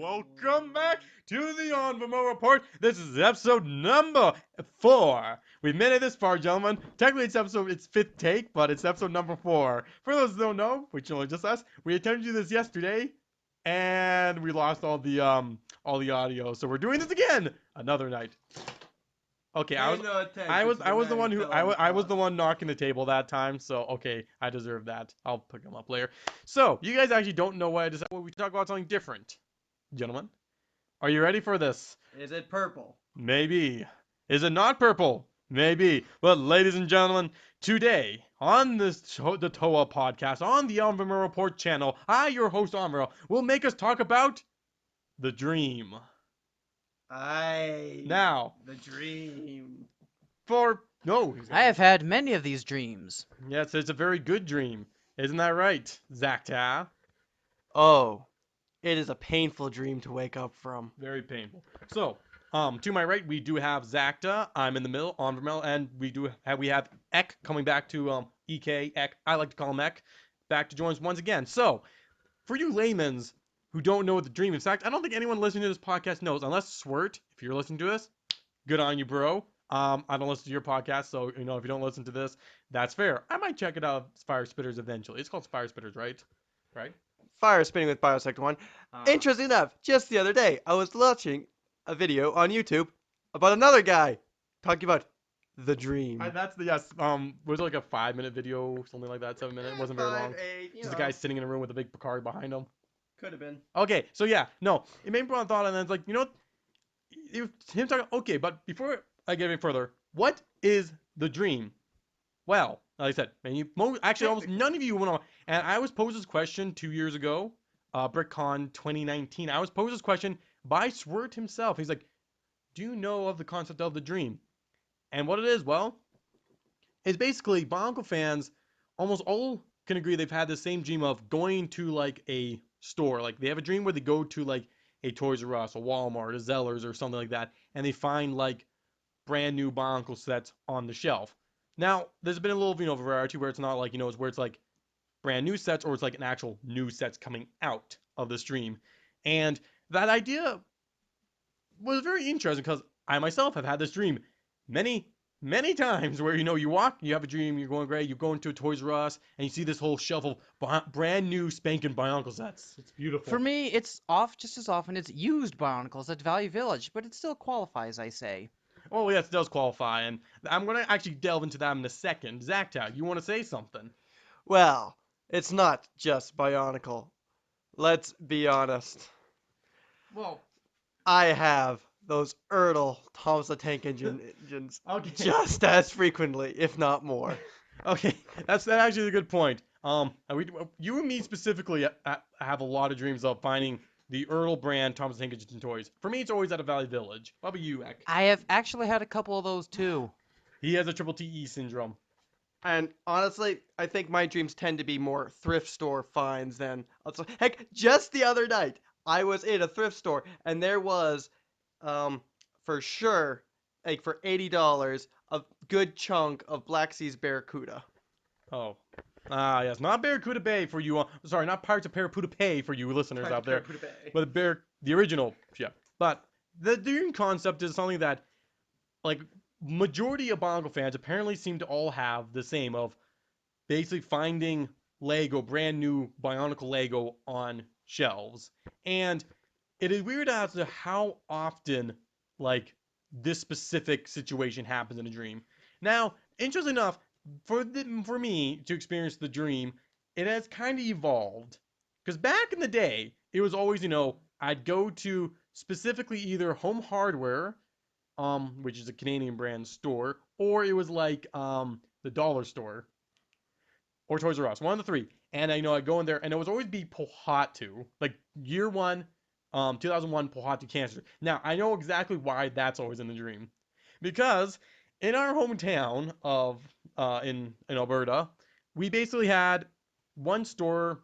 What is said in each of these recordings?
Welcome back to the Onvermel Report. This is episode number 4. We've made it this far, gentlemen. Technically, it's fifth take, but it's episode number 4. For those who don't know, which only just us, we attempted to do this yesterday, and we lost all the audio. So we're doing this again another night. Okay, I was the one who I was the one knocking the table that time, so okay, I deserve that. I'll pick them up later. So you guys actually don't know what I decided. We talk about something different, gentlemen. Are you ready for this? Is it purple? Maybe. Is it not purple? Maybe. But ladies and gentlemen, today on the T.O.A podcast on the Onvermel Report channel, I, your host Onvermel, will make us talk about the dream. Now, the dream. I have had many of these dreams. Yes, it's a very good dream. Isn't that right, Zacta? Oh, it is a painful dream to wake up from. Very painful. So, to my right, we do have Zacta. I'm in the middle, Onvermel, and we have Ek coming back to EK. Ek, I like to call him Ek, back to join us once again. So, for you laymen's who don't know what the dream is, in fact, I don't think anyone listening to this podcast knows, unless Swirt, if you're listening to this, good on you, bro. I don't listen to your podcast, so, if you don't listen to this, that's fair. I might check it out, Fire Spitters, eventually. It's called Fire Spitters, right? Right? Fire Spinning with Biosector 1. Interesting enough, just the other day, I was watching a video on YouTube about another guy talking about the dream. That's the, yes, was it like a 5-minute video, something like that, 7 minutes? It wasn't very long. 8, Just a guy sitting in a room with a big Picard behind him. Could have been. Okay, so yeah, no, it made me want thought, and then it's like, him talking, okay, but before I get any further, what is the dream? Well, like I said, actually almost none of you went on, and I was posed this question 2 years ago, BrickCon 2019. I was posed this question by Swirt himself. He's like, do you know of the concept of the dream? And what it is, well, it's basically Bionicle fans almost all can agree they've had the same dream of going to like a store. Like they have a dream where they go to like a Toys R Us, a Walmart, a Zellers, or something like that, and they find like brand new Bionicle sets on the shelf. Now, there's been a little, variety where it's not like, it's where it's like brand new sets or it's like an actual new sets coming out of the stream. And that idea was very interesting because I myself have had this dream many times where, you have a dream, you're going great, you go into a Toys R Us and you see this whole shelf of brand new spanking Bionicle sets. It's beautiful. For me, it's just as often it's used Bionicles at Value Village, but it still qualifies, I say. Oh, yes, it does qualify, and I'm going to actually delve into that in a second. Zacta, you want to say something? Well, it's not just Bionicle. Let's be honest. Well, I have those Erdl Thomas the Tank engines okay. just as frequently, if not more. Okay, that's actually a good point. You and me specifically have a lot of dreams of finding the Erdl brand Thomas the Tank Engine toys. For me, it's always at a Valley Village. What about you, Ek? I have actually had a couple of those too. He has a triple TE syndrome. And honestly, I think my dreams tend to be more thrift store finds than... Heck, just the other night, I was in a thrift store, and there was, for sure, like for $80, a good chunk of Black Sea's Barracuda. Oh. Yes, not Barracuda Bay for you. Sorry, not Pirates of Barracuda Bay for you listeners out there. But the original ship. But the dream concept is something that, like, majority of Bionicle fans apparently seem to all have the same of basically finding Lego, brand new Bionicle Lego on shelves. And it is weird as to how often, like, this specific situation happens in a dream. Now, interestingly enough, for me to experience the dream, it has kind of evolved. Because back in the day, it was always, I'd go to specifically either Home Hardware, which is a Canadian brand store, or it was like the dollar store, or Toys R Us, one of the three. And I'd go in there, and it would always be Pohatu, like year one, 2001 Pohatu Cancer. Now, I know exactly why that's always in the dream. Because in our hometown of in Alberta, we basically had one store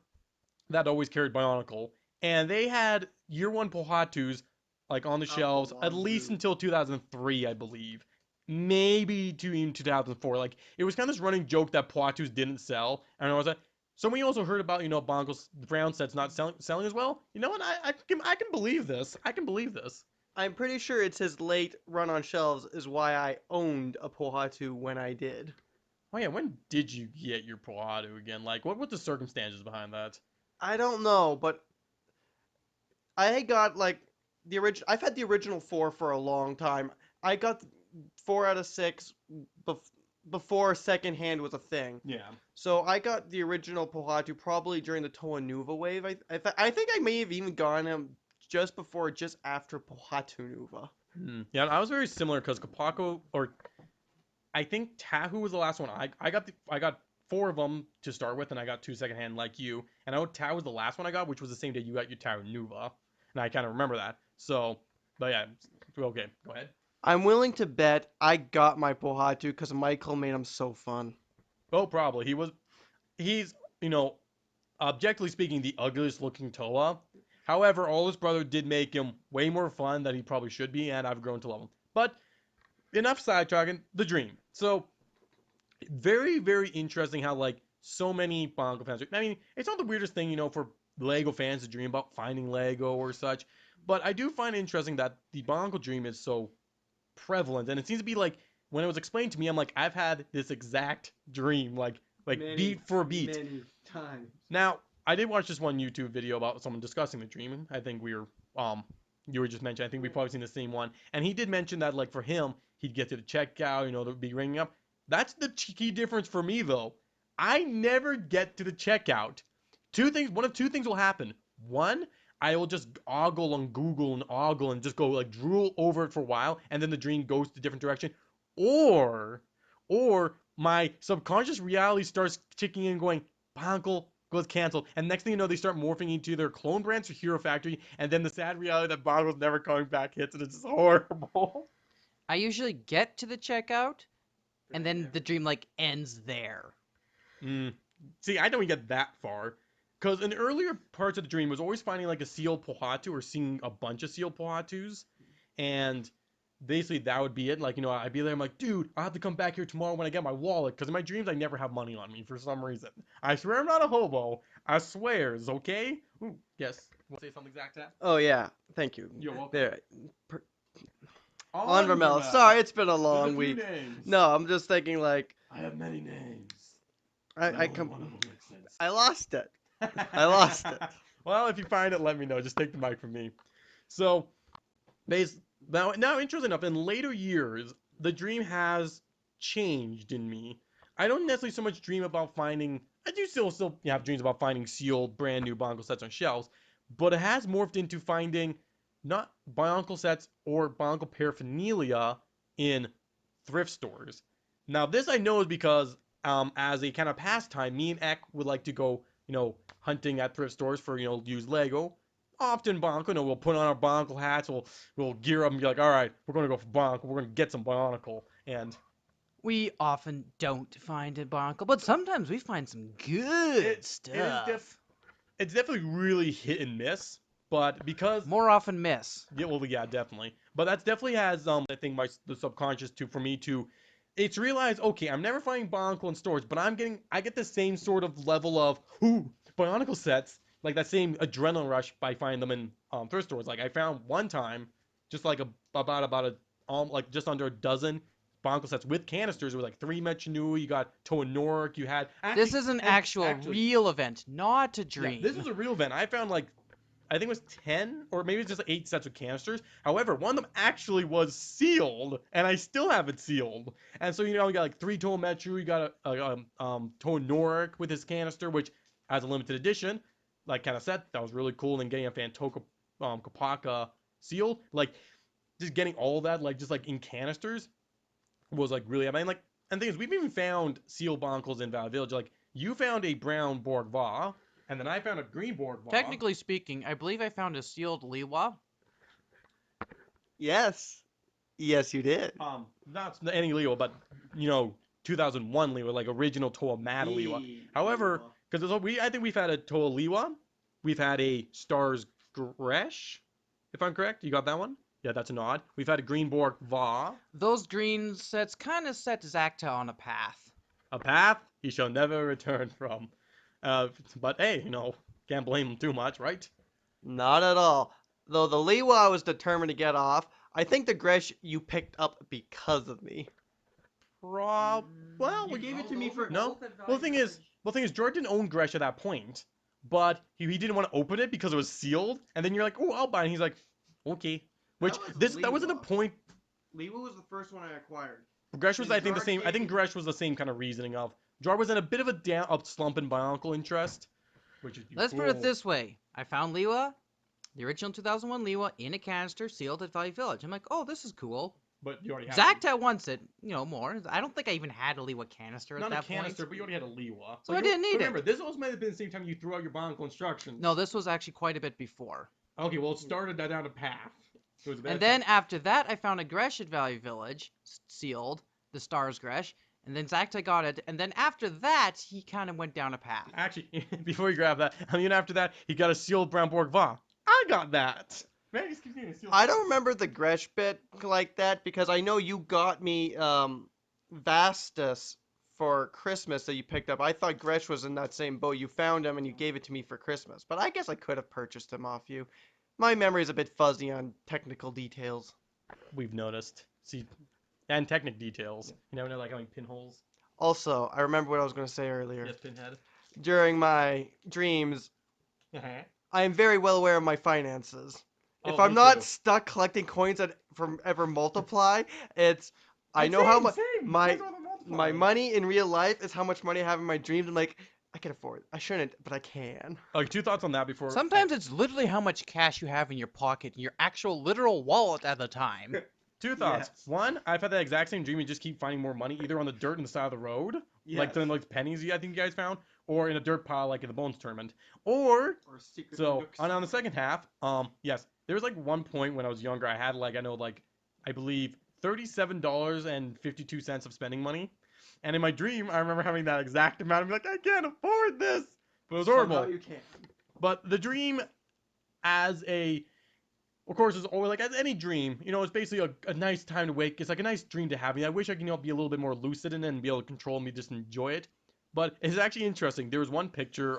that always carried Bionicle, and they had year one Pohatus like on the shelves at least until 2003, I believe, maybe to even 2004. Like it was kind of this running joke that Pohatus didn't sell, and I was like, So we also heard about, Bonkle's brown sets not selling as well. You know what? I can believe this. I can believe this. I'm pretty sure it's his late run on shelves is why I owned a Pohatu when I did. Oh yeah, when did you get your Pohatu again? Like, what were the circumstances behind that? I don't know, but I got like the original. I've had the original 4 for a long time. I got 4 out of 6 before secondhand was a thing. Yeah. So I got the original Pohatu probably during the Toa Nuva wave. I think I may have even gotten him just after Pohatu Nuva. Yeah, I was very similar because Kapako, or I think Tahu was the last one. I got 4 of them to start with, and I got 2 secondhand like you. And I know Tahu was the last one I got, which was the same day you got your Tahu Nuva, and I kind of remember that. So, but yeah, okay, go ahead. I'm willing to bet I got my Pohatu because Michael made him so fun. Oh, probably he's objectively speaking the ugliest looking Toa. However, all his brother did make him way more fun than he probably should be, and I've grown to love him. But enough sidetracking. The dream. So very, very interesting how like so many Bongo fans. I mean, it's not the weirdest thing, for Lego fans to dream about finding Lego or such. But I do find it interesting that the Bongo dream is so prevalent, and it seems to be like when it was explained to me, I'm like, I've had this exact dream, like Many, beat for beat. Many times. Now, I did watch this one YouTube video about someone discussing the dream, and I think you were just mentioning, I think we've probably seen the same one, and he did mention that like for him, he'd get to the checkout, there'd be ringing up. That's the key difference for me though. I never get to the checkout. One of two things will happen. One, I will just ogle on Google and ogle and just go like drool over it for a while, and then the dream goes to a different direction. Or my subconscious reality starts kicking in going, Bionicle goes canceled. And next thing you know, they start morphing into their clone brands or Hero Factory, and then the sad reality that Bionicle's never coming back hits, and it's just horrible. I usually get to the checkout, and then the dream like ends there. See, I don't get that far. Because in earlier parts of the dream was always finding like a sealed Pohatu or seeing a bunch of sealed Pohatus. And basically that would be it. Like, I'd be there, I'm like, dude, I'll have to come back here tomorrow when I get my wallet. Because in my dreams, I never have money on me for some reason. I swear I'm not a hobo. I swears, okay? Ooh, yes. Want to say something exact to that? Oh yeah, thank you. You're welcome. There. Onvermel. Sorry, it's been a long week. Names. No, I'm just thinking like I have many names. I lost it. I lost it. Well, if you find it, let me know. Just take the mic from me. So, now interesting enough, in later years, the dream has changed in me. I don't necessarily so much dream about finding. I do still have dreams about finding sealed, brand new Bionicle sets on shelves, but it has morphed into finding not Bionicle sets or Bionicle paraphernalia in thrift stores. Now, this I know is because, as a kind of pastime, me and Ek would like to go, hunting at thrift stores for, used Lego. Often Bionicle, we'll put on our Bionicle hats, we'll gear up and be like, all right, we're going to go for Bionicle, we're going to get some Bionicle, and we often don't find a Bionicle, but sometimes we find some good stuff. It's definitely really hit and miss, but because more often miss. Yeah, well, yeah, definitely. But that definitely has I think the subconscious for me to. It's realized, okay, I'm never finding Bionicle in stores, but I get the same sort of level of Bionicle sets, like that same adrenaline rush by finding them in thrift stores. Like I found one time, just like like just under a dozen Bionicle sets with canisters. It was like 3 Mechanui, you got T.O.A. Nork, you had. This is an actual real event, not a dream. Yeah, this was a real event. I found I think it was 10 or maybe it's just 8 sets of canisters. However, one of them actually was sealed, and I still have it sealed. And so, you got like 3 T.O.A. Metru, you got a T.O.A. Norik with his canister, which has a limited edition, like kind of set. That was really cool. And getting a Fantoka Kapaka sealed, like just getting all that, like just like in canisters was like really, and the thing is, we've even found sealed Bonkles in Valley Village. Like you found a brown Borg Va. And then I found a green Borg Va. Technically speaking, I believe I found a sealed Liwa. Yes. Yes, you did. Not any Liwa, but 2001 Liwa, like original T.O.A. Mad Liwa. However, because I think we've had a T.O.A. Liwa, we've had a Stars Gresh, if I'm correct. You got that one? Yeah, that's a nod. We've had a green Borg Va. Those green sets kind of set Zacta on a path. A path he shall never return from. But hey, can't blame them too much, right? Not at all. Though the Lewa I was determined to get off, I think the Gresh you picked up because of me. Well, You gave it to me for no. Well, the thing is, George didn't own Gresh at that point, but he didn't want to open it because it was sealed. And then you're like, oh, I'll buy it. And he's like, okay. Which that wasn't a point. Lewa was the first one I acquired. Gresh was, And I think, the George same. I gave think me- Gresh was the same kind of reasoning of George was in a bit of a slump in Bionicle interest, which is Let's put it cool. this way. I found Lewa, the original 2001 Lewa, in a canister sealed at Valley Village. I'm like, oh, this is cool. But you already had Zacta wants it, more. I don't think I even had a Lewa canister at not that a canister, point. but you already had a Lewa. So I didn't need it. Remember, this also might have been the same time you threw out your Bionicle instructions. No, this was actually quite a bit before. Okay, well, it started that down a path. So it's a bad And then after that, I found a Gresh at Valley Village, sealed, the Stars Gresh, and then Zacta got it. And then after that, he kind of went down a path. Actually, before you grab that, after that, he got a sealed Brown Borg Va. I got that. Man, he just keeps getting a sealed. I don't remember the Gresh bit like that because I know you got me Vastus for Christmas that you picked up. I thought Gresh was in that same boat. You found him and you gave it to me for Christmas. But I guess I could have purchased him off you. My memory is a bit fuzzy on technical details. We've noticed. See, and technic details. You never know, like having pinholes. Also, I remember what I was going to say earlier. Yes, pinhead. During my dreams, I am very well aware of my finances. If Oh, I'm me not too. stuck collecting coins that ever multiply, I know how much my money in real life is how much money I have in my dreams. I'm like, I can afford it. I shouldn't, but I can. Okay, two thoughts on that before. Sometimes it's literally how much cash you have in your pocket, in your actual literal wallet at the time. Two thoughts. Yes. One, I've had that exact same dream and just keep finding more money, either on the dirt on the side of the road, like the pennies I think you guys found, or in a dirt pile like in the Bones tournament. Or on the second half, yes, there was like one point when I was younger, I had I believe $37.52 of spending money, and in my dream, I remember having that exact amount. I'm like, I can't afford this, but it was horrible. Somehow you can. But the dream, of course, it's always like as any dream, it's basically a nice time to wake. It's like a nice dream to have. I wish I could, be a little bit more lucid in it and be able to control me, just enjoy it. But it's actually interesting. There was one picture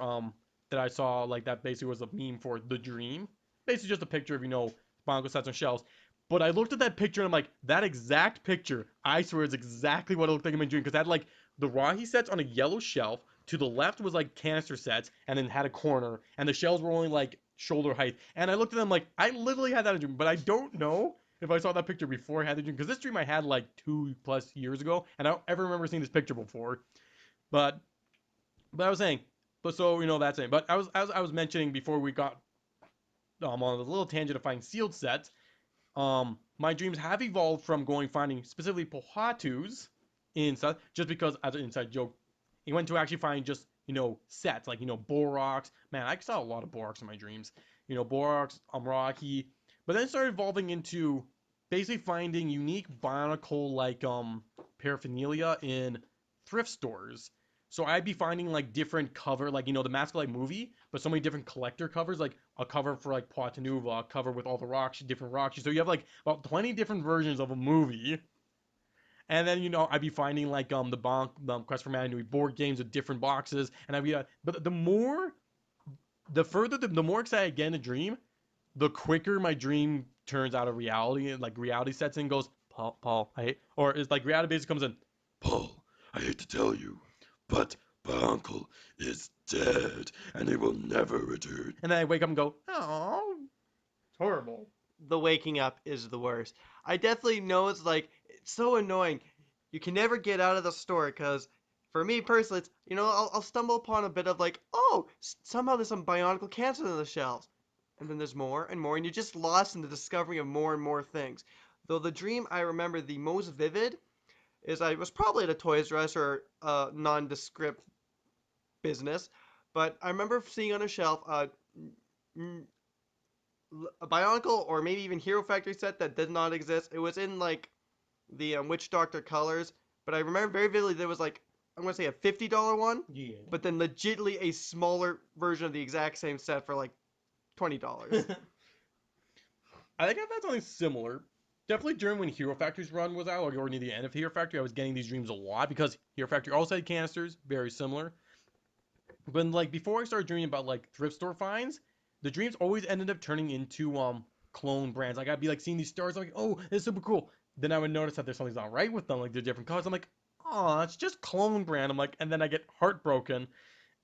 that I saw that basically was a meme for the dream. Basically just a picture of Bionicle sets on shelves. But I looked at that picture and I'm like, that exact picture, I swear, is exactly what it looked like in my dream because that had the Rahi sets on a yellow shelf. To the left was canister sets, and then had a corner, and the shelves were only shoulder height. And I looked at them I literally had that in a dream, but I don't know if I saw that picture before I had the dream, because this dream I had 2+ years ago, and I don't ever remember seeing this picture before. But I was saying, that's it. But I was mentioning before we got on a little tangent of finding sealed sets. My dreams have evolved from finding specifically Pohatus in stuff, just because as an inside joke. He went to actually find just, sets, Borox. Man, I saw a lot of Borox in my dreams. Borox, Umraki. But then it started evolving into basically finding unique Bionicle, paraphernalia in thrift stores. So I'd be finding, different cover, the Mask of Light movie, but so many different collector covers, a cover for, Poitanuva, a cover with all the rocks, different rocks. So you have, about 20 different versions of a movie. And then, I'd be finding the Quest for Mana board games with different boxes, and I'd be but the more excited I get in a dream, the quicker my dream turns out of reality, and reality sets in and goes, Paul, I hate, or it's reality basically comes in, Paul, I hate to tell you, but Bionicle is dead, and he will never return. and then I wake up and go, oh, it's horrible. The waking up is the worst. I definitely know it's so annoying. You can never get out of the store because, for me personally, it's, I'll stumble upon a bit of somehow there's some Bionicle cancer on the shelves. And then there's more and more, and you're just lost in the discovery of more and more things. Though the dream I remember the most vivid is I was probably at a Toys R Us or a nondescript business, but I remember seeing on a shelf a Bionicle or maybe even Hero Factory set that did not exist. It was in the Witch Doctor colors, but I remember very vividly there was I'm gonna say a $50 one, Yeah. but then legitly a smaller version of the exact same set for $20. I think I've had something similar. Definitely during when Hero Factory's run was out, or near the end of Hero Factory, I was getting these dreams a lot because Hero Factory also had canisters, very similar. But like before I started dreaming about like thrift store finds, the dreams always ended up turning into clone brands. Like I'd be like seeing these stars, I'm like, oh, it's super cool. Then I would notice that there's something's not right with them, like they're different colors. I'm like, oh, it's just clone brand. I'm like, and then I get heartbroken,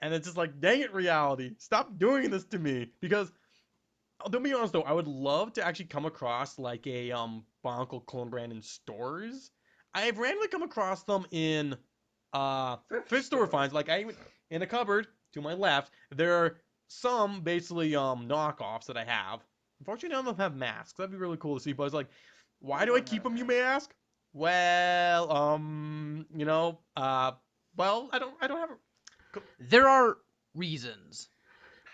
and it's just like, dang it, reality, stop doing this to me. Because to be honest though, I would love to actually come across like a Bionicle clone brand in stores. I've randomly come across them in thrift store finds. Like I even in a cupboard to my left, there are some basically knockoffs that I have. Unfortunately, none of them have masks. That'd be really cool to see. But it's like, why do I keep them? You may ask. Well, well, I don't have There are reasons.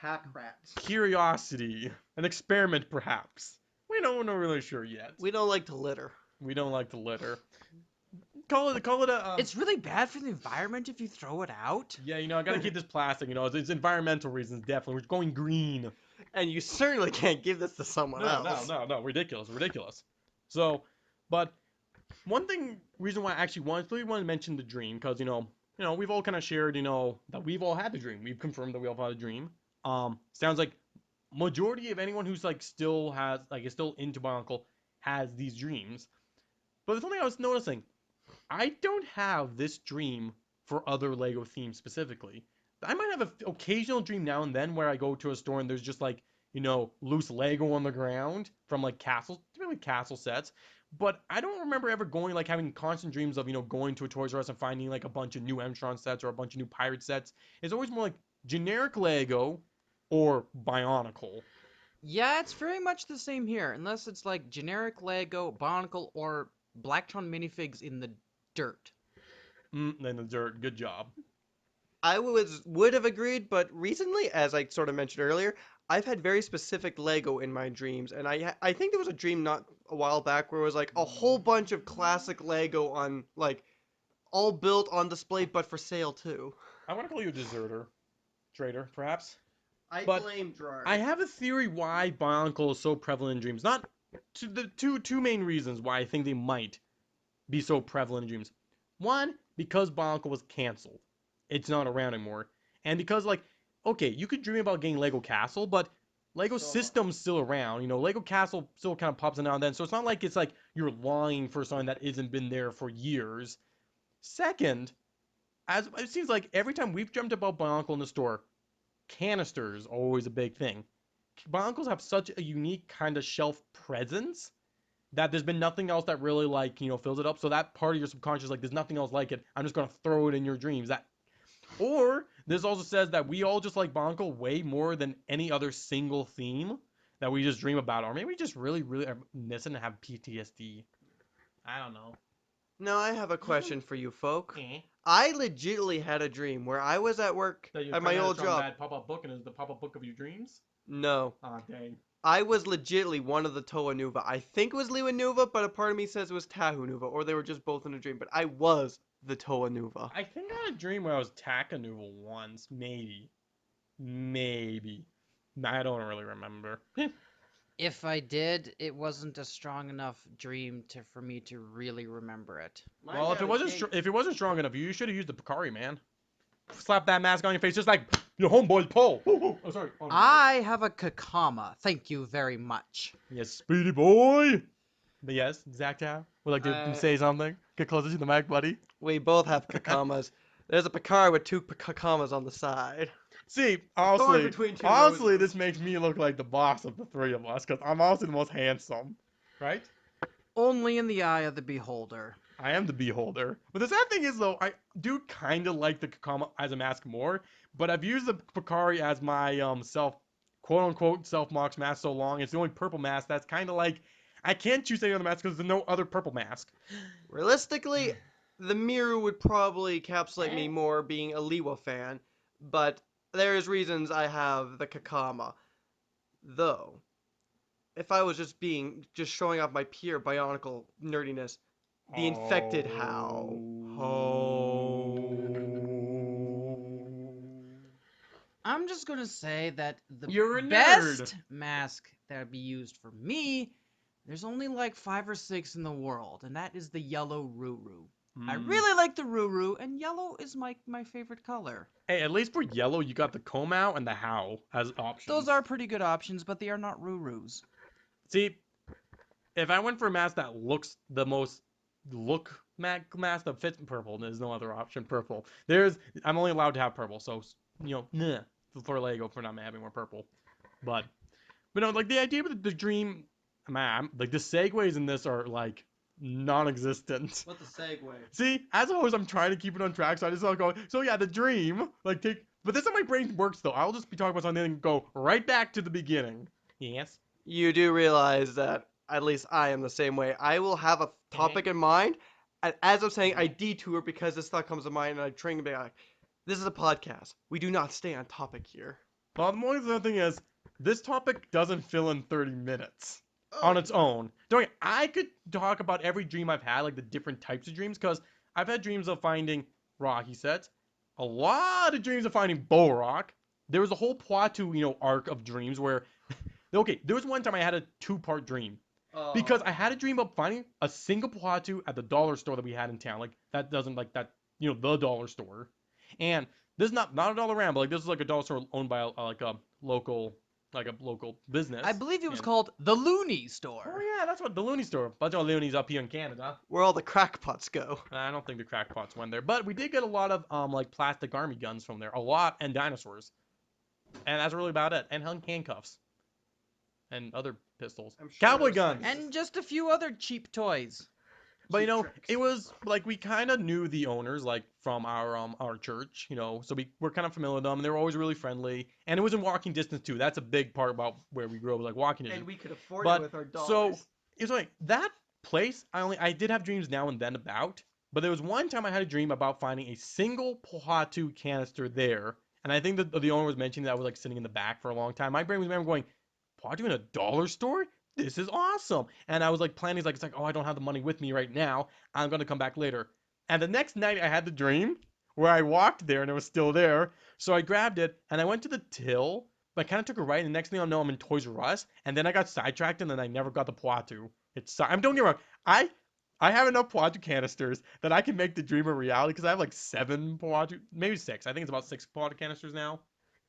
Pack rats. curiosity, an experiment perhaps. We're not really sure yet. We don't like to litter. We don't like to litter. Call it a. It's really bad for the environment if you throw it out. Yeah, I gotta keep this plastic. It's environmental reasons definitely. We're going green. And you certainly can't give this to someone No, else. no, ridiculous. So, but one reason why I actually really wanted to mention the dream, because we've all kind of shared, that we've all had the dream. We've confirmed that we all had a dream. Sounds like majority of anyone who's like still has like is still into Bionicle has these dreams. But there's something I was noticing. I don't have this dream for other Lego themes specifically. I might have an occasional dream now and then where I go to a store and there's just like, loose Lego on the ground from like castles, typically castle sets. But I don't remember ever going like having constant dreams of, going to a Toys R Us and finding like a bunch of new Mtron sets or a bunch of new pirate sets. It's always more like generic Lego or Bionicle. Yeah, it's very much the same here, unless it's like generic Lego, Bionicle, or Blacktron minifigs in the dirt. In the dirt. Good job. I would have agreed, but recently, as I sort of mentioned earlier, I've had very specific Lego in my dreams, and I think there was a dream not a while back where it was like a whole bunch of classic Lego on like all built on display, but for sale too. I want to call you a deserter. Traitor, perhaps. I But blame Gerard. I have a theory why Bionicle is so prevalent in dreams. Not to the two main reasons why I think they might be so prevalent in dreams. One, because Bionicle was canceled. It's not around anymore. And because, like, okay, you could dream about getting Lego Castle, but Lego System's still around. Lego Castle still kind of pops in now and then. So it's not like it's like you're longing for something that hasn't been there for years. Second, as it seems like every time we've dreamt about Bionicle in the store, canisters are always a big thing. Bionicles have such a unique kind of shelf presence that there's been nothing else that really like fills it up. So that part of your subconscious, like, there's nothing else like it. I'm just gonna throw it in your dreams. Or this also says that we all just like Bionicle way more than any other single theme that we just dream about, or maybe we just really are missing and have PTSD. I don't know. Now I have a question for you folk. Okay. I legitimately had a dream where I was at work at my old job. That pop-up book, and is the pop-up book of your dreams? No. Ah, dang. I was legitimately one of the T.O.A. Nuva. I think it was Liwa Nuva, but a part of me says it was Tahu Nuva, or they were just both in a dream. But I was the T.O.A. Nuva. I think I had a dream where I was Takanuva once, maybe. I don't really remember. If I did, it wasn't a strong enough dream for me to really remember it. Well, if it wasn't strong enough, you should have used the Picari, man. Slap that mask on your face, just like your homeboys pull. Oh, sorry. Oh, no. I have a Kakama. Thank you very much. Yes, speedy boy. But yes, Zacta, would like to say something? Get closer to the mic, buddy. We both have Kakamas. There's a Picard with two Kakamas on the side. See, honestly, this makes me look like the boss of the three of us, because I'm also the most handsome, right? Only in the eye of the beholder. I am the beholder. But the sad thing is, though, I do kind of like the Kakama as a mask more, but I've used the Picari as my quote-unquote self-mox mask so long. It's the only purple mask that's kind of like, I can't choose any other mask because there's no other purple mask. Realistically, the Miru would probably encapsulate me more being a Liwa fan, but there's reasons I have the Kakama. Though, if I was just showing off my pure Bionicle nerdiness, the infected how? I'm just gonna say that You're a the nerd. best mask that would be used for me, there's only like 5 or 6 in the world, and that is the yellow Ruru. I Mm. really like the Ruru, and yellow is my favorite color. Hey, at least for yellow, you got the comb out and the how as options. Those are pretty good options, but they are not Rurus. See, if I went for a mask that looks the most mask that fits purple, there's no other option. Purple. I'm only allowed to have purple, so nah, for Lego for not having more purple. But no, like the idea with the dream, man, like the segues in this are like non-existent. What's a segue? See, as always, I'm trying to keep it on track, so I just go. So yeah, the dream, like but this is how my brain works though. I'll just be talking about something and go right back to the beginning. Yes. You do realize that at least I am the same way. I will have a topic in mind, and as I'm saying, I detour because this thought comes to mind, and I try to be like, this is a podcast. We do not stay on topic here. Well, the only other thing is, this topic doesn't fill in 30 minutes on its own. Don't get- I could talk about every dream I've had, like the different types of dreams, because I've had dreams of finding Rocky sets, a lot of dreams of finding Bolrock. There was a whole Poitou, arc of dreams where, okay, there was one time I had a 2-part dream. Because I had a dream about finding a single Poitou at the dollar store that we had in town. Like, that doesn't, like, that, the dollar store. And this is not a dollar round, but, like, this is, like, a dollar store owned by, a local business. I believe it was And- called the Looney Store. Oh, yeah, that's what the Looney store. Bunch of loonies up here in Canada. Where all the crackpots go. I don't think the crackpots went there. But we did get a lot of, like, plastic army guns from there. A lot, and dinosaurs. And that's really about it. And handcuffs. And other pistols. I'm sure Cowboy there's guns. things- And just a few other cheap toys. But cheap tricks. it was like we kind of knew the owners, like from our church, so we were kind of familiar with them, and they were always really friendly, and it was in walking distance too. That's a big part about where we grew up, was like walking distance. And we could afford But it with our dollars. so it was like that place. I did have dreams now and then about, but there was one time I had a dream about finding a single Poitou canister there, and I think that the owner was mentioning that I was like sitting in the back for a long time. My brain was going, Poitou in a dollar store? This is awesome. And I was like planning, it's like, oh, I don't have the money with me right now. I'm going to come back later. And the next night I had the dream where I walked there and it was still there. So I grabbed it and I went to the till, but I kind of took a right. And the next thing I know, I'm in Toys R Us. And then I got sidetracked and then I never got the Poitou. Don't get me wrong. I have enough Poitou canisters that I can make the dream a reality because I have like 7 Poitou, maybe 6. I think it's about 6 Poitou canisters now.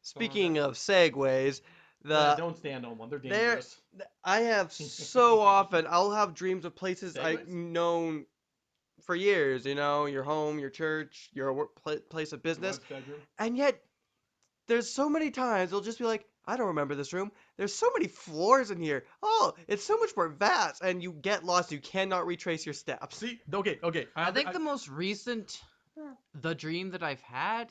Speaking of segues, Don't stand on one. They're there- dangerous. I have so often, I'll have dreams of places I've Segues? known for years, your home, your church, your place of business. And yet, there's so many times it'll just be like, I don't remember this room. There's so many floors in here. Oh, it's so much more vast. And you get lost. You cannot retrace your steps. See, okay. I think the most recent, the dream that I've had,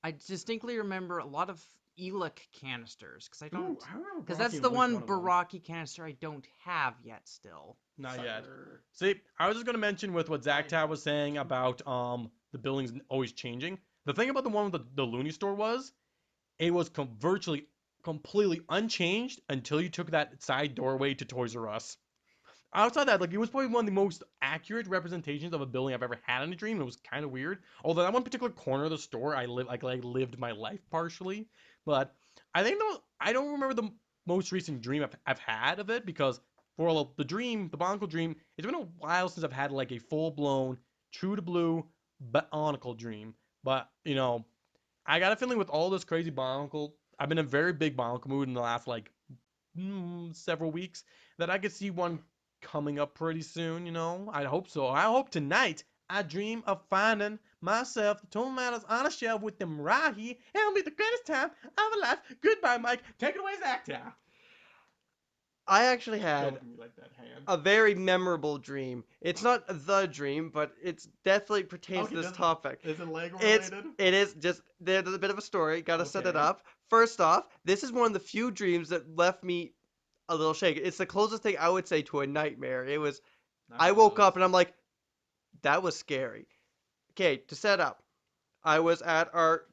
I distinctly remember a lot of Elec canisters, because that's the one Baraki canister I don't have yet still. Not yet. See, I was just gonna mention with what Zactab was saying about the buildings always changing. The thing about the one with the Looney store was, it was virtually completely unchanged until you took that side doorway to Toys R Us. Outside that, like, it was probably one of the most accurate representations of a building I've ever had in a dream. It was kind of weird. Although that one particular corner of the store, I lived my life partially. But I think I don't remember the most recent dream I've had of it, because for the Bionicle dream, it's been a while since I've had like a full-blown, true to blue Bionicle dream. But, I got a feeling with all this crazy Bionicle, I've been in a very big Bionicle mood in the last like several weeks, that I could see one coming up pretty soon, I hope so. I hope tonight I dream of finding myself the Total Matters on a shelf with them Rahi. It'll be the greatest time of my life. Goodbye, Mike. Take it away, Zacta. I actually had Joking, you like that hand. a very memorable dream. It's not the dream, but it definitely pertains to this topic. Is it Lego It related? is just, there's a bit of a story. Gotta set it Okay. up. First off, this is one of the few dreams that left me a little shaken. It's the closest thing I would say to a nightmare. It was, I woke up and I'm like, that was scary. Okay, to set up, I was at our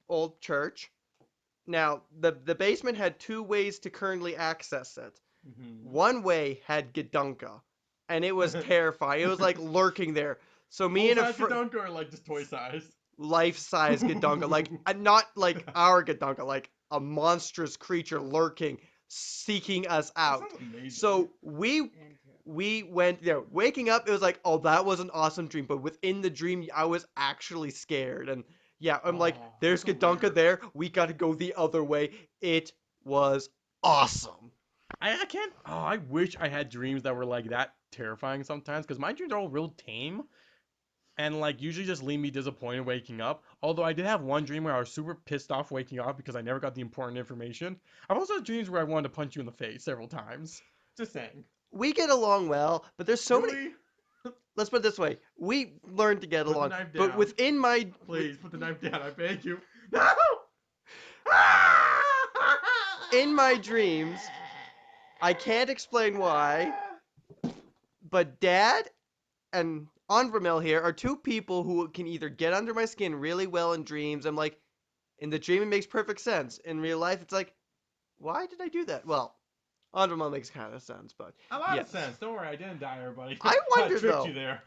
old church. Now, the basement had 2 ways to currently access it. One way had Gedunka, and it was terrifying. It was like lurking there. So me and a friend, don't go like just toy size. life-size Gedunka, like not like our Gedunka, like a monstrous creature lurking, seeking us out. So we we went there. Waking up, it was like, oh, that was an awesome dream. But within the dream, I was actually scared. And yeah, I'm like, Oh, there's that's so Gadonka weird. there. We got to go the other way. It was awesome. I can't. Oh, I wish I had dreams that were like that terrifying sometimes, because my dreams are all real tame, and like usually just leave me disappointed waking up. Although I did have one dream where I was super pissed off waking up because I never got the important information. I've also had dreams where I wanted to punch you in the face several times. Just saying. We get along well, but there's so many. Really? Let's put it this way: we learned to get Put the along. knife But down. within my Please put the knife down. I beg you. No. in my dreams, I can't explain why, but Dad and Onvermel here are two people who can either get under my skin really well in dreams. I'm like, in the dream, it makes perfect sense. In real life, it's like, why did I do that? Well, Onvermel makes kind of sense, but A lot yeah. of sense. Don't worry, I didn't die, everybody. I wonder, tricked though. you there.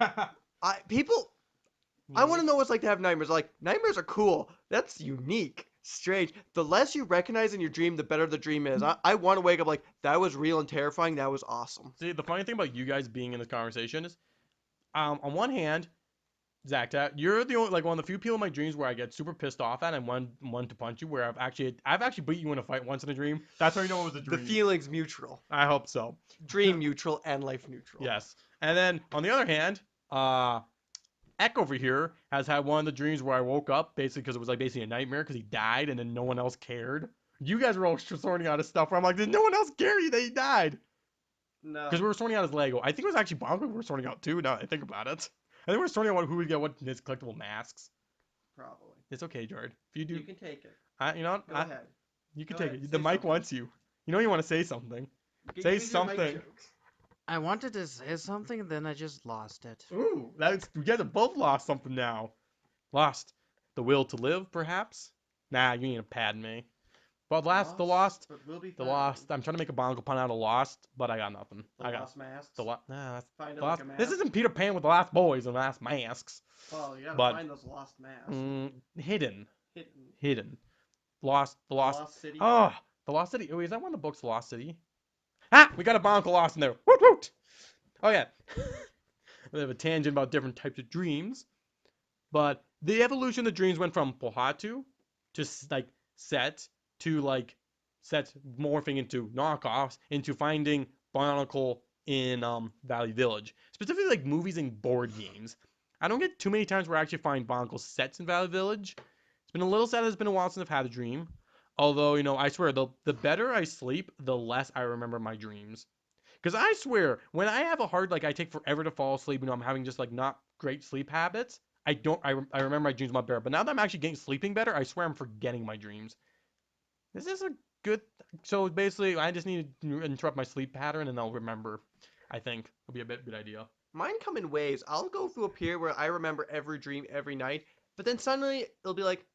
I want to know what it's like to have nightmares. Like, nightmares are cool. That's unique. Strange. The less you recognize in your dream, the better the dream is. I want to wake up like, that was real and terrifying. That was awesome. See, the funny thing about you guys being in this conversation is, on one hand, Zacta, you're the only like one of the few people in my dreams where I get super pissed off at and want to punch you. Where I've actually beat you in a fight once in a dream. That's how you know it was a The dream. feeling's mutual. I hope so. Dream neutral and life neutral. Yes. And then on the other hand, Eck over here has had one of the dreams where I woke up basically because it was like basically a nightmare because he died and then no one else cared. You guys were all sorting out his stuff where I'm like, did no one else care that he died? No. Because we were sorting out his Lego. I think it was actually Bongo we were sorting out too. Now that I think about it, I think we were sorting out who would get what his collectible masks. Probably. It's okay, Jared. If you do, You can take it. you know what? Go ahead. You can Go take ahead. it. The Say mic something. wants you. You know you want to say something. Say something. I wanted to say something, and then I just lost it. Ooh, we guys have both lost something now. Lost the will to live, perhaps. Nah, you need a Padme. But the lost. But we'll be The Lost. I'm trying to make a Bongo pun out of Lost, but I got nothing. The I got lost masks. the Lost. Nah, that's Find it the like Lost. a map. This isn't Peter Pan with the Last Boys and the Last Masks. Well, you gotta but- find those lost masks. Hidden. Hidden. Hidden. Lost. The Lost. Lost City. Oh, the Lost City. Oh, is that one of the books, The Lost City? Ah, we got a Bongo Lost in there. Woot woot. Oh yeah. We have a tangent about different types of dreams, but the evolution of the dreams went from Pohatu to like Set to like Set morphing into knockoffs into finding Bionicle in Valley Village, specifically like movies and board games. I don't get too many times where I actually find Bionicle sets in Valley Village. It's been a little sad. It's been a while since I've had a dream. Although, I swear, the better I sleep, the less I remember my dreams. Because I swear, when I have a hard, like, I take forever to fall asleep, I'm having just, like, not great sleep habits, I remember my dreams much better. But now that I'm actually getting sleeping better, I swear I'm forgetting my dreams. Is this a good, so basically, I just need to interrupt my sleep pattern, and I'll remember, I think. It'll be a good idea. Mine come in waves. I'll go through a period where I remember every dream every night, but then suddenly it'll be like,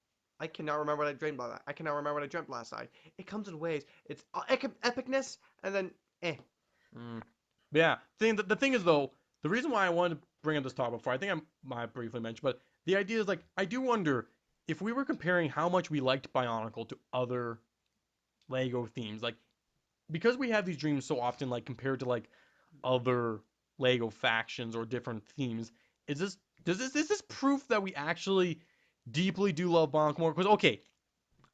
I cannot remember what I dreamed about that. I cannot remember what I dreamt last night. It comes in waves. It's epicness, and then But yeah, the thing is though, the reason why I wanted to bring up this topic before, I think I might briefly mention, but the idea is like, I do wonder if we were comparing how much we liked Bionicle to other Lego themes, like, because we have these dreams so often, like, compared to like other Lego factions or different themes, is this proof that we actually deeply do love Bionicle more? Because okay,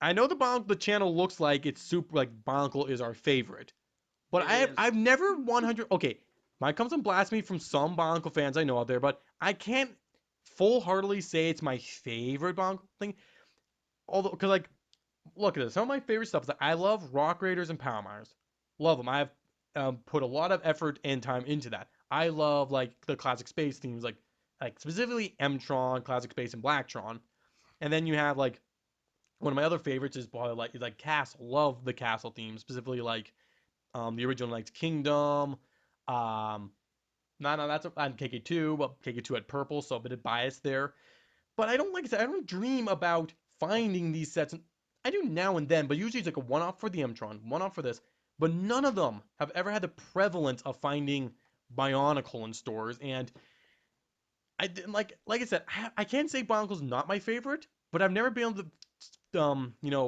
I know the channel looks like it's super like Bionicle is our favorite. But It is. I've never 100. Okay, might come some blasphemy from some Bionicle fans I know out there, but I can't full-heartedly say it's my favorite Bionicle thing. Although, because like, look at this. Some of my favorite stuff is that I love Rock Raiders and Power Miners. Love them. I've put a lot of effort and time into that. I love like the classic space themes, like specifically M-Tron, Classic Space, and Blacktron. And then you have like one of my other favorites is probably like Castle. Love the Castle theme, specifically like. The original Knight's Kingdom. No, that's on KK2, but KK2 had purple, so a bit of bias there. But I don't, like I said, I don't dream about finding these sets. I do now and then, but usually it's like a one-off for the M-Tron, one-off for this. But none of them have ever had the prevalence of finding Bionicle in stores. And like I said, I can't say Bionicle's not my favorite, but I've never been able to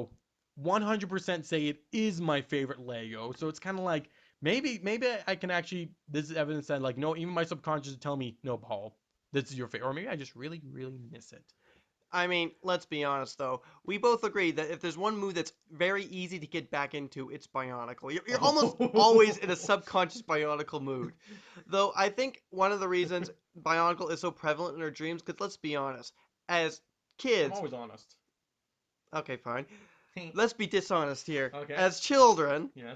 100% say it is my favorite Lego. So it's kind of like maybe I can actually. This is evidence that like no, even my subconscious is telling me no, Paul, this is your favorite, or maybe I just really miss it. I mean, let's be honest though. We both agree that if there's one move that's very easy to get back into, it's Bionicle. You're almost always in a subconscious Bionicle mood. Though I think one of the reasons Bionicle is so prevalent in our dreams, because let's be honest, as I'm kids, always honest. okay, fine. Let's be dishonest here. Okay. As children, Yes.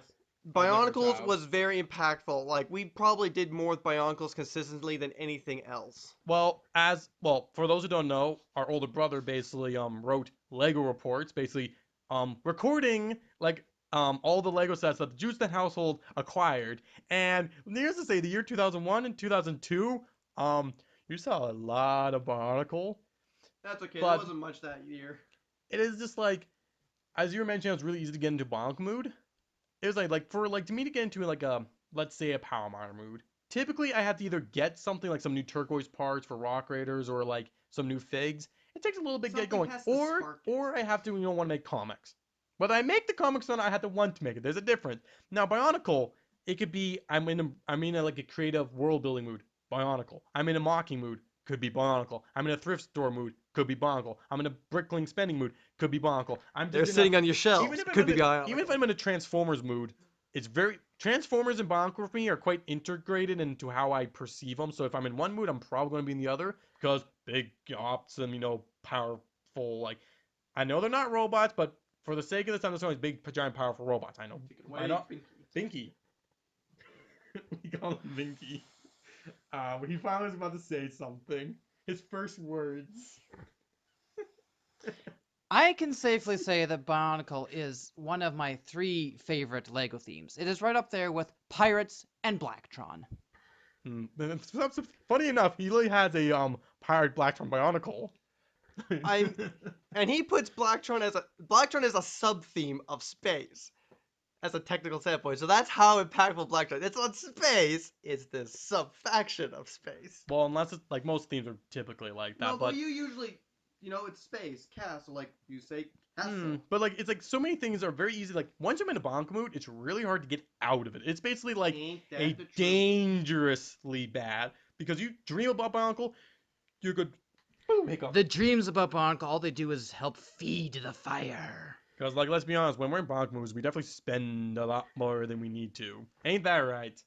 Bionicles child. was very impactful. Like, we probably did more with Bionicles consistently than anything else. Well, for those who don't know, our older brother basically wrote Lego reports, basically recording like all the Lego sets that the Houston household acquired. And needless to say, the year 2001 and 2002, you saw a lot of Bionicle. That's okay. But- There wasn't much that year. It is just like, as you were mentioning, it's really easy to get into Bionicle mood. It was like for like to me to get into like a, let's say, a Power Miner mood. Typically, I have to either get something like some new turquoise parts for Rock Raiders or like some new figs. It takes a little bit to get Something going, has to spark it. or I have to want to make comics. Whether I make the comics or not, I have to want to make it. There's a difference. Now, Bionicle, it could be I'm in a like a creative world building mood. Bionicle. I'm in a mocking mood. Could be Bionicle. I'm in a thrift store mood. Could be Bionicle. I'm in a brickling spending mood. Could be Bionicle. They're sitting on your shelves. Even if Could be Bionicle. even if I'm in a Transformers mood, it's very Transformers and Bionicle for me are quite integrated into how I perceive them. So if I'm in one mood, I'm probably going to be in the other because big ops and powerful. Like I know they're not robots, but for the sake of this, I'm just going to big giant powerful robots. I know. I know. Binky. We call him Binky. He finally was about to say something. His first words. I can safely say that Bionicle is one of my 3 favorite LEGO themes. It is right up there with Pirates and Blacktron. Funny enough, he really has a pirate Blacktron Bionicle. And he puts Blacktron as a sub theme of space, as a technical standpoint. So that's how impactful Blacktron. It's on space. It's the sub faction of space. Well, unless it's like most themes are typically like that, No, but you usually, it's space, castle, like you say, castle. but like it's like so many things are very easy. Like once I'm in a Bionicle mood, it's really hard to get out of it. It's basically like Ain't that a the truth? dangerously bad because you dream about Bionicle, you could boom, hiccup. The dreams about Bionicle, all they do is help feed the fire. Because like let's be honest, when we're in Bionicle moods, we definitely spend a lot more than we need to. Ain't that right?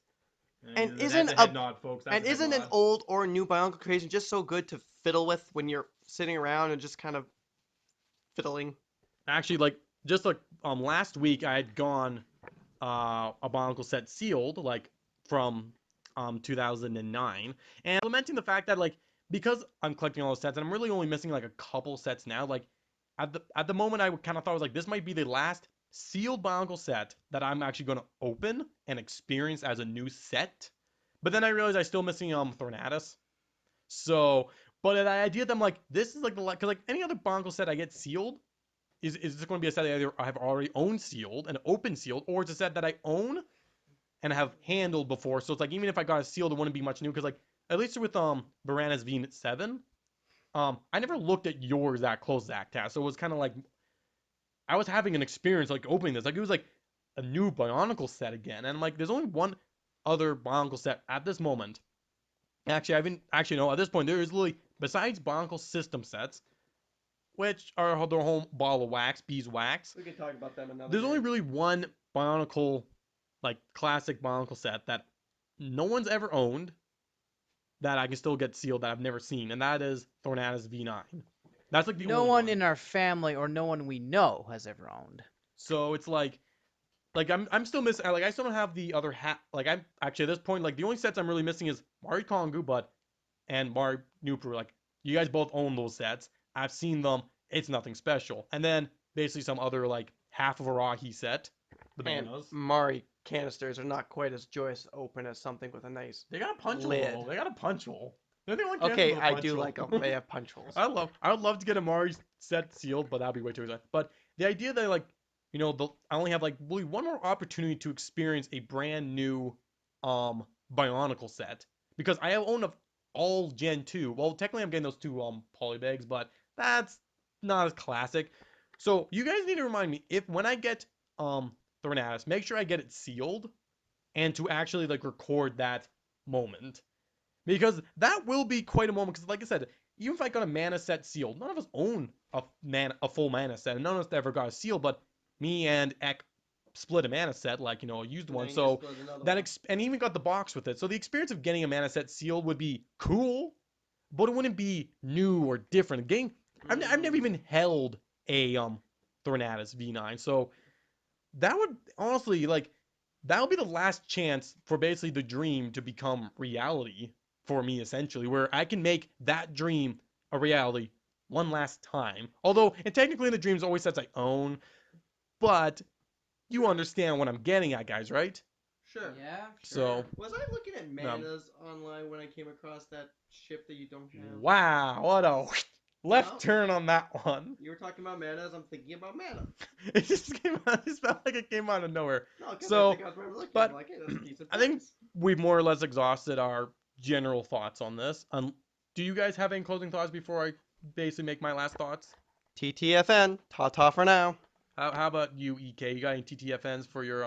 And That's isn't a head nod, folks. That's And a head isn't an nod. old or new Bionicle creation just so good to fiddle with when you're sitting around and just kind of fiddling? Actually, like just like last week, I had gone a Bionicle set sealed like from 2009, and lamenting the fact that like because I'm collecting all the sets and I'm really only missing like a couple sets now. Like at the moment, I kind of thought I was like this might be the last sealed Bionicle set that I'm actually going to open and experience as a new set. But then I realized I'm still missing Thornatus. So, but the idea that I'm like this is like the because like any other Bionicle set I get sealed. Is this going to be a set that either I have already owned sealed and open sealed, or it's a set that I own and have handled before? So it's like even if I got it sealed, it wouldn't be much new because like at least with Varana's V7, I never looked at yours that close, Zach Taz. So it was kind of like I was having an experience like opening this, like it was like a new Bionicle set again, and I'm like there's only one other Bionicle set at this moment. Actually, I haven't actually no at this point there is literally besides Bionicle system sets, which are their whole ball of wax, beeswax. We can talk about them another There's day. only really one Bionicle, like classic Bionicle set that no one's ever owned that I can still get sealed that I've never seen, and that is Thornatus V9. That's like the No only one in our family or no one we know has ever owned. So it's like I'm still missing. Like I still don't have the other hat. Like I'm actually at this point, like the only sets I'm really missing is Mari Kongu, and Mari Nupru. Like you guys both own those sets. I've seen them. It's nothing special. And then basically some other like half of a Rahi set. The And bananas. Mari canisters are not quite as joyous to open as something with a nice. They got a punch hole. lid. Though. They got a punch hole. They're the only Okay, canisters with a I punch do hole. like them. They have punch holes. I would love to get a Mari set sealed, but that'd be way too expensive. But the idea that like I only have like really one more opportunity to experience a brand new Bionicle set because I own all Gen 2. Well, technically I'm getting those two polybags, but that's not as classic. So you guys need to remind me if when I get Thornatus, make sure I get it sealed and to actually like record that moment. Because that will be quite a moment. Because like I said, even if I got a mana set sealed, none of us own a full mana set, and none of us ever got a seal. But me and Ek split a mana set, like a used one. So and even got the box with it. So the experience of getting a mana set sealed would be cool, but it wouldn't be new or different. I've never even held a Thornatus V9, so that would honestly like that would be the last chance for basically the dream to become reality for me, essentially, where I can make that dream a reality one last time. Although, and technically, the dreams always sets I own, but you understand what I'm getting at, guys, right? Sure. Yeah. So, Was I looking at manas online when I came across that ship that you don't have? wow, what a left Well, turn on that one. You were talking about manas. I'm thinking about mana. It just came out. It felt like it came out of nowhere. No, because So, I think I was looking. but I'm like, hey, that's a decent I think price. we've more or less exhausted our general thoughts on this. Do you guys have any closing thoughts before I basically make my last thoughts? TTFN. Ta-ta for now. How about you, EK? You got any TTFNs for your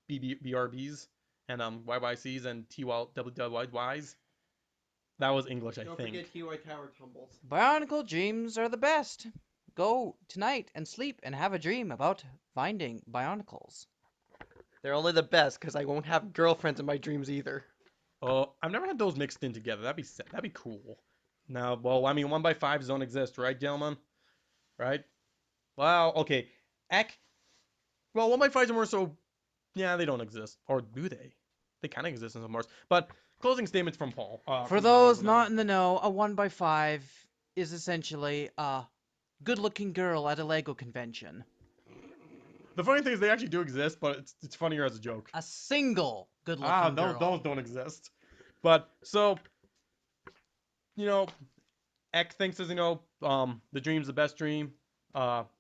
BRBs and YYCs and TWYYs? That was English, I Don't think. forget T.O.A. Tower Tumbles. Bionicle dreams are the best. Go tonight and sleep and have a dream about finding Bionicles. They're only the best because I won't have girlfriends in my dreams either. Oh, I've never had those mixed in together. That'd be cool. Now, well, I mean, 1x5s don't exist, right, gentlemen? Right? Well, okay. Ek. Well, 1x5s are more so. Yeah, they don't exist, or do they? They kind of exist in some parts. But closing statements from Paul. For From those Onvermel. not in the know, a 1x5 is essentially a good-looking girl at a Lego convention. The funny thing is they actually do exist, but it's funnier as a joke. A single good-looking girl. Those don't exist. But so, Ek thinks as the dream's the best dream.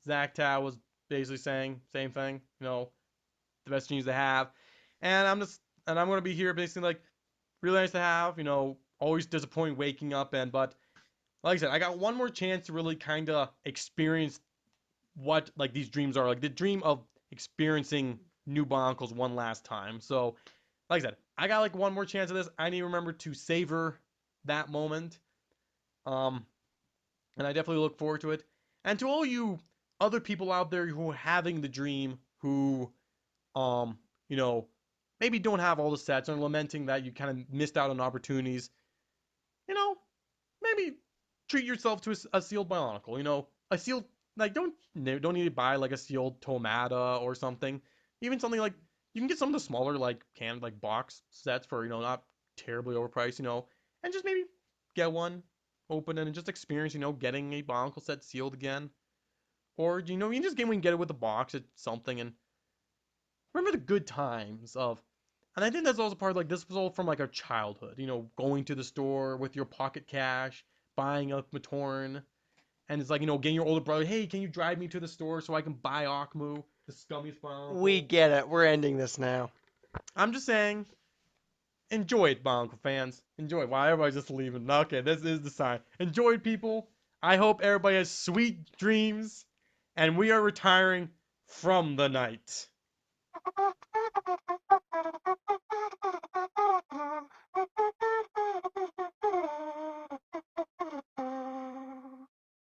Zach Tao was basically saying same thing. The best dreams to have, and I'm gonna be here basically like really nice to have. Always disappointing waking up but like I said, I got one more chance to really kind of experience what like these dreams are, like the dream of experiencing new Bionicles one last time. So, like I said, I got like one more chance of this. I need to remember to savor that moment. And I definitely look forward to it. And to all you other people out there who are having the dream, who, um, you know, maybe don't have all the sets and are lamenting that you kind of missed out on opportunities, maybe treat yourself to a sealed Bionicle. A sealed, like, don't need to buy like a sealed Tomata or something. Even something like, you can get some of the smaller, like, canned, like, box sets for, not terribly overpriced, and just maybe get one, open it, and just experience, getting a Bionicle set sealed again. Or, you can just get it with a box, it's something, and remember the good times of, and I think that's also part of, like, this was all from, like, our childhood, going to the store with your pocket cash, buying a Matorn, and it's like, getting your older brother, hey, can you drive me to the store so I can buy Akmu, the scummiest Bionicle? We get it. We're ending this now. I'm just saying, enjoy it, Bionicle fans. Enjoy it. Why everybody's just leaving? Okay, this is the sign. Enjoy it, people. I hope everybody has sweet dreams, and we are retiring from the night.